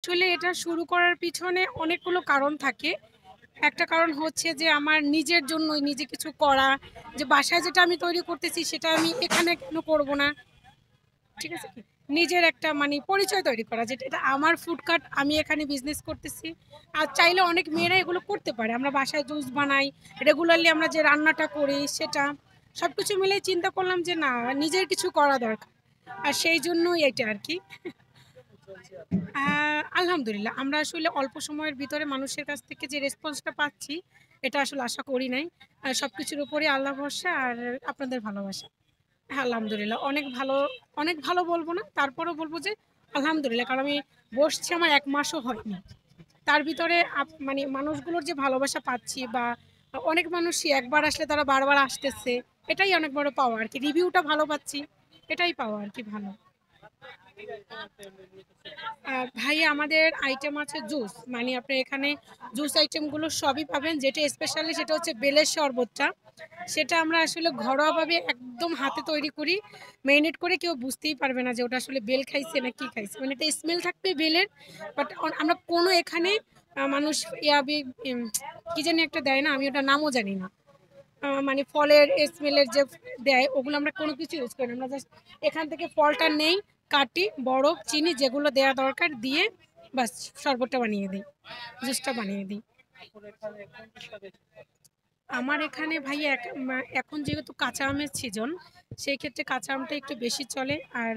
আসলে এটা শুরু করার পিছনে অনেকগুলো কারণ থাকে। একটা কারণ হচ্ছে যে আমার নিজের জন্যই নিজে কিছু করা, যে বাসায় যেটা আমি তৈরি করতেছি সেটা আমি এখানে কেন করব না? ঠিক আছে কি? নিজের একটা মানে পরিচয় তৈরি করা, যেটা এটা আমার ফুড কার্ট, আমি এখানে বিজনেস করতেছি। আর চাইলে অনেক মেয়েরা এগুলো করতে পারে। আমরা বাসায় জুস বানাই, রেগুলারলি আমরা যে রান্নাটা করি সেটা। সবকিছু মিলে চিন্তা করলাম যে না, নিজের কিছু করা দরকার। আর সেই জন্যই এটা আরকি। আলহামদুলিল্লাহ। আমরা আসলে অল্প সময়ের ভিতরে মানুষের কাছ থেকে যে রেসপন্সটা পাচ্ছি, এটা আসলে আশা করি নাই। সবকিছুর উপরেই আল্লাহ ভরসা আর আপনাদের ভালোবাসা। হ্যাঁ, আলহামদুলিল্লাহ। অনেক ভালো বলব না। তারপরেও বলব যে আলহামদুলিল্লাহ। কারণ আমি বসছি আমার ১ মাসও হয়নি। তার ভিতরে মানে মানুষগুলোর যে ভালোবাসা পাচ্ছি, বা অনেক মানুষই একবার আসলে তারা বারবার আসতেছে। এটাই অনেক বড় পাওয়া আরকি। রিভিউটা ভালো পাচ্ছি। এটাই পাওয়া আরকি ভালো। ভাই আমাদের আইটেম আছে জুস। মানে আপনি এখানে জুস আইটেমগুলো সবই পাবেন। যেটা স্পেশালি সেটা হচ্ছে বেলের শরবতটা। সেটা আমরা আসলে ঘরোয়াভাবে একদম হাতে তৈরি করি। মেরিনেট করে কেউ বুঝতেই পারবে না যে ওটা আসলে বেল খাইছে না কি খাইছে। মানে একটা স্মেল থাকবে বেলের। বাট আমরা কোনো এখানে মানুষ ইয়াবি ইম কি জানি একটা দেয় না? আমি ওটার নামও জানি না। মানে ফলের স্মেলের যে দেয়, ওগুলো আমরা কোনো কিছু ইউজ করি না। আমরা জাস্ট এখান থেকে ফলটা নেই, কাটি, বরফ, চিনি যেগুলো দেওয়া দরকার দিয়ে বাস শরবতটা বানিয়ে দিই, জুসটা বানিয়ে দিই। আমার এখানে ভাই এখন যেহেতু কাঁচা আমের সিজন, সেই ক্ষেত্রে কাঁচা আমটা একটু বেশি চলে। আর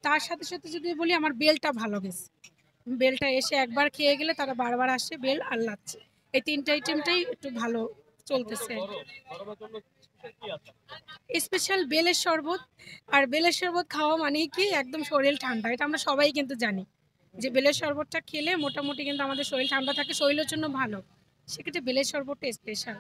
তার সাথে সাথে যদি বলি, আমার বেলটা ভালো গেছে। বেলটা এসে একবার খেয়ে গেলে তারা বারবার আসে, বেল আর লাচ্ছি। এই ৩ টা আইটেমটাই একটু ভালো চলতেছে। স্পেশাল বেলের শরবত। আর বেলের শরবত খাওয়া মানেই কি একদম শরীর ঠান্ডা। এটা আমরা সবাই কিন্তু জানি যে বেলের শরবতটা খেলে মোটামুটি কিন্তু আমাদের শরীর ঠান্ডা থাকে, শরীরের জন্য ভালো। সেক্ষেত্রে বেলের শরবতটা স্পেশাল।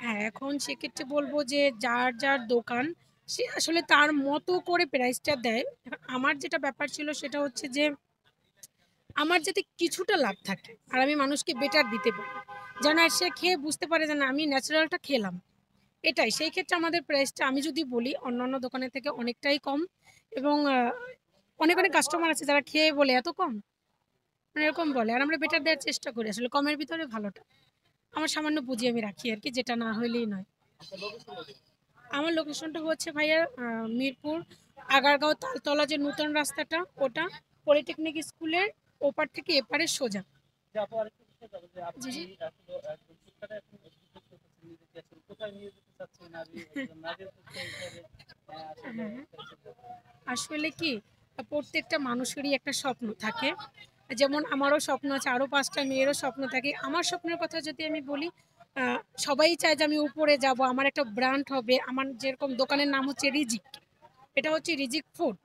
হ্যাঁ, এখন সেক্ষেত্রে বলব যে যার দোকান, সে আসলে তার মতো করে প্রাইসটা দেয়। আমার যেটা ব্যাপার ছিল সেটা হচ্ছে যে আমার যাতে কিছুটা লাভ থাকে আর আমি মানুষকে বেটার দিতে পারি, যেন সে খেয়ে বুঝতে পারে যে না, আমি ন্যাচারালটা খেলাম। এটাই সেই ক্ষেত্রে আমাদের প্রাইসটা আমি যদি বলি অন্যান্য দোকানের থেকে অনেকটাই কম। এবং অনেক কাস্টমার আছে যারা খেয়ে বলে এত কম, মানে এরকম বলে। আর আমরা বেটার দেওয়ার চেষ্টা করি, আসলে কমের ভিতরে ভালোটা আমার সামান্য পুঁজি আমি রাখি আর কি, যেটা না হইলেই নয়। আমার লোকেশনটা হচ্ছে ভাইয়া মিরপুর আগারগাঁও তালতলা যে নতুন রাস্তাটা, ওটা পলিটেকনিক স্কুলের ওপার থেকে এপারে সোজা। জি জি। হ্যাঁ, আসলে কি প্রত্যেকটা মানুষেরই একটা স্বপ্ন থাকে। যেমন আমারও স্বপ্ন আছে, আরও ৫টা মেয়েরও স্বপ্ন থাকে। আমার স্বপ্নের কথা যদি আমি বলি, সবাই চায় যে আমি উপরে যাব, আমার একটা ব্র্যান্ড হবে। আমার যেরকম দোকানের নাম হচ্ছে রিজিক, এটা হচ্ছে রিজিক ফুড।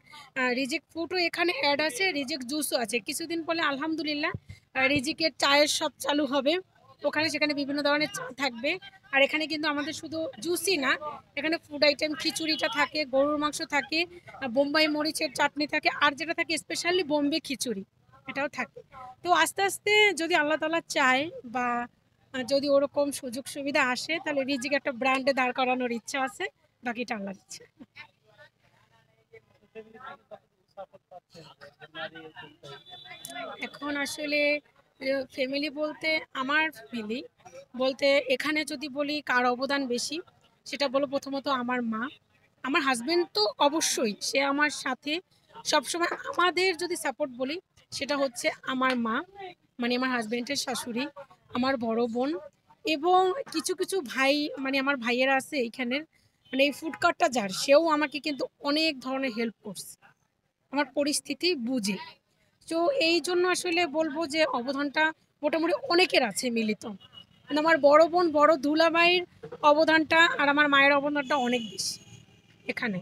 রিজিক ফুডও এখানে অ্যাড আছে, রিজিক জুসও আছে। কিছুদিন পরে আলহামদুলিল্লাহ রিজিকের চায়ের শপ চালু হবে। ওখানে সেখানে বিভিন্ন ধরনের চা থাকবে। আর এখানে কিন্তু আমাদের শুধু জুসই না, এখানে ফুড আইটেম খিচুড়িটা থাকে, গরুর মাংস থাকে, বোম্বাই মরিচের চাটনি থাকে, আর যেটা থাকে স্পেশালি বোম্বে খিচুড়ি, এটাও থাকে। তো আস্তে আস্তে যদি আল্লাহ তাআলা চায়, বা যদি ওরকম সুযোগ সুবিধা আসে, তাহলে রিজিক একটা ব্র্যান্ডে দাঁড় করানোর ইচ্ছা আছে। বাকিটা আল্লাহর ইচ্ছা। এখন আসলে ফ্যামিলি বলতে, আমার ফ্যামিলি বলতে এখানে যদি বলি কার অবদান বেশি, সেটা বলো প্রথমত আমার মা। আমার হাজবেন্ড তো অবশ্যই সে আমার সাথে সবসময়। আমাদের যদি সাপোর্ট বলি, সেটা হচ্ছে আমার মা, মানে আমার হাজবেন্ডের শাশুড়ি, আমার বড় বোন, এবং কিছু কিছু ভাই, মানে আমার ভাইয়েরা আছে এইখানের, মানে এই ফুড কার্টটা যার, সেও আমাকে কিন্তু অনেক ধরনের হেল্প করছে, আমার পরিস্থিতি বুঝে। তো এই জন্য আসলে বলবো যে অবদানটা মোটামুটি অনেকের আছে মিলিত। কিন্তু আমার বড় বোন, বড় দুলাভাইয়ের অবদানটা আর আমার মায়ের অবদানটা অনেক বেশি এখানে।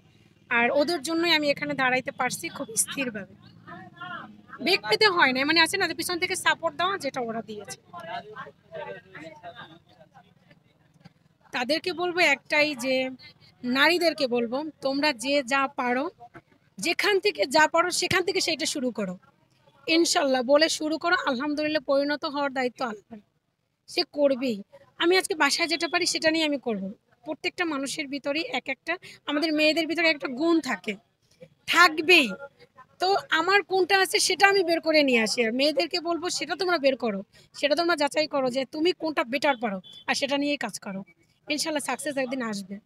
আর ওদের জন্যই আমি এখানে দাঁড়াইতে পারছি খুব স্থিরভাবে। বেগ পেতে হয় না, মানে আছে না যে পিছন থেকে সাপোর্ট দেওয়া, যেটা ওরা দিয়েছে। তাদেরকে বলবো একটাই, যে নারীদেরকে বলবো তোমরা যে যা পারো, যেখান থেকে যা পারো সেখান থেকে সেইটা শুরু করো। ইনশাল্লাহ বলে শুরু করো, আলহামদুলিল্লাহ পরিণত হওয়ার দায়িত্ব আল্লাহর। সে করবেই। আমি আজকে বাসায় যেটা পারি সেটা নিয়ে আমি করব। প্রত্যেকটা মানুষের ভিতরেই এক একটা, আমাদের মেয়েদের ভিতরে একটা গুণ থাকবেই। তো আমার কোনটা আছে সেটা আমি বের করে নিয়ে আসি, আর মেয়েদেরকে বলবো সেটা তোমরা বের করো, সেটা তোমরা যাচাই করো যে তুমি কোনটা বেটার পারো, আর সেটা নিয়েই কাজ করো। ইনশাল্লাহ সাকসেস একদিন আসবে।